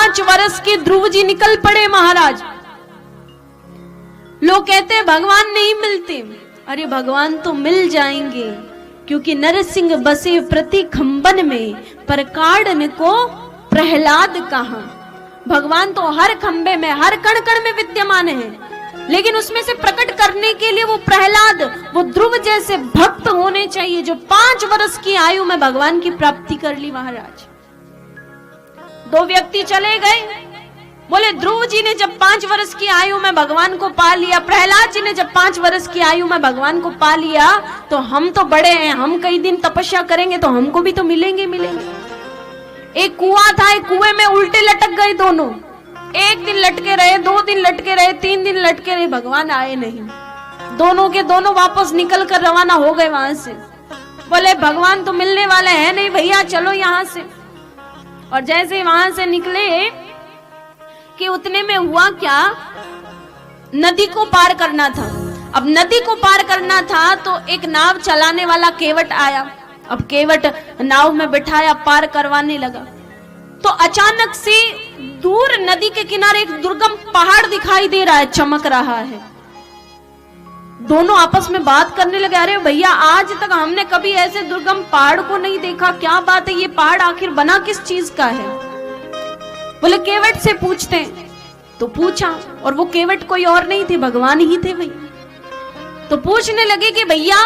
5 वर्ष के ध्रुव जी निकल पड़े महाराज। लोग कहते हैं भगवान नहीं मिलते। अरे भगवान तो मिल जाएंगे, क्योंकि नरसिंह बसे प्रति खंबन में, पर काढ़न को प्रहलाद कहां। भगवान तो हर खंबे में, हर कण कण में विद्यमान है, लेकिन उसमें से प्रकट करने के लिए वो प्रहलाद, वो ध्रुव जैसे भक्त होने चाहिए, जो 5 वर्ष की आयु में भगवान की प्राप्ति कर ली महाराज। 2 व्यक्ति चले गए, बोले ध्रुव जी ने जब 5 वर्ष की आयु में भगवान को पा लिया, प्रहलाद जी ने जब 5 वर्ष की आयु में भगवान को पा लिया, तो हम तो बड़े हैं, हम कई दिन तपस्या करेंगे तो हमको भी तो मिलेंगे। एक कुआं था, एक कुएं में उल्टे लटक गए दोनों। 1 दिन लटके रहे, 2 दिन लटके रहे, 3 दिन लटके रहे, भगवान आए नहीं। दोनों के दोनों वापस निकल कर रवाना हो गए वहां से। बोले भगवान तो मिलने वाले हैं नहीं भैया, चलो यहां से। और जैसे वहां से निकले कि उतने में हुआ क्या, नदी को पार करना था। अब नदी को पार करना था तो एक नाव चलाने वाला केवट आया। अब केवट नाव में बिठाया, पार करवाने लगा, तो अचानक से दूर नदी के किनारे एक दुर्गम पहाड़ दिखाई दे रहा है, चमक रहा है। दोनों आपस में बात करने लगे, अरे भैया आज तक हमने कभी ऐसे दुर्गम पहाड़ को नहीं देखा, क्या बात है, ये पहाड़ आखिर बना किस चीज का है। बोले केवट से पूछते हैं। तो पूछा, और वो केवट कोई और नहीं थे, भगवान ही थे भाई। तो पूछने लगे कि भैया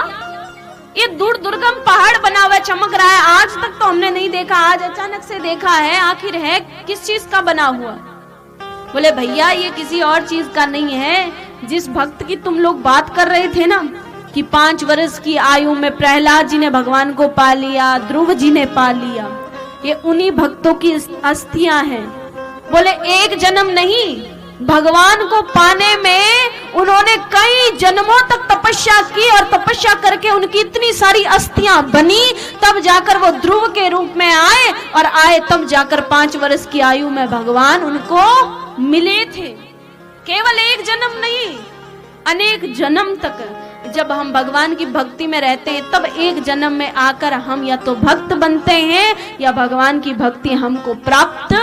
ये दूर दुर्गम पहाड़ बना हुआ चमक रहा है, आज तक तो हमने नहीं देखा, आज अचानक से देखा है, आखिर है किस चीज का बना हुआ। बोले भैया ये किसी और चीज का नहीं है, जिस भक्त की तुम लोग बात कर रहे थे ना कि 5 वर्ष की आयु में प्रहलाद जी ने भगवान को पा लिया, ध्रुव जी ने पा लिया, ये उन्हीं भक्तों की अस्थियां हैं। बोले 1 जन्म नहीं, भगवान को पाने में उन्होंने कई जन्मों तक तपस्या की, और तपस्या करके उनकी इतनी सारी अस्थियां बनी, तब जाकर वो ध्रुव के रूप में आए, और आए तब जाकर 5 वर्ष की आयु में भगवान उनको मिले थे। केवल 1 जन्म नहीं, अनेक जन्म तक जब हम भगवान की भक्ति में रहते हैं, तब 1 जन्म में आकर हम या तो भक्त बनते हैं या भगवान की भक्ति हमको प्राप्त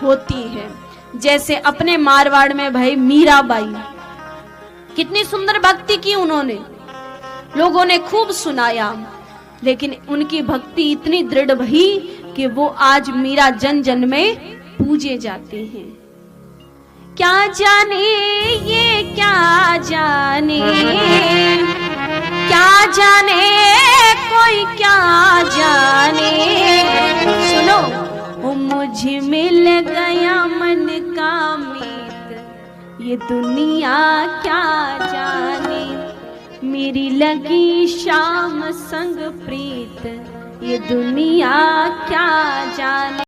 होती है। जैसे अपने मारवाड़ में भाई मीराबाई, कितनी सुंदर भक्ति की उन्होंने, लोगों ने खूब सुनाया, लेकिन उनकी भक्ति इतनी दृढ़ भई कि वो आज मीरा जन जन में पूजे जाते हैं। क्या जाने ये क्या जाने, क्या जाने कोई क्या जाने, सुनो वो मुझे मिल गया मन का मीत, ये दुनिया क्या जाने, मेरी लगी शाम संग प्रीत, ये दुनिया क्या जाने।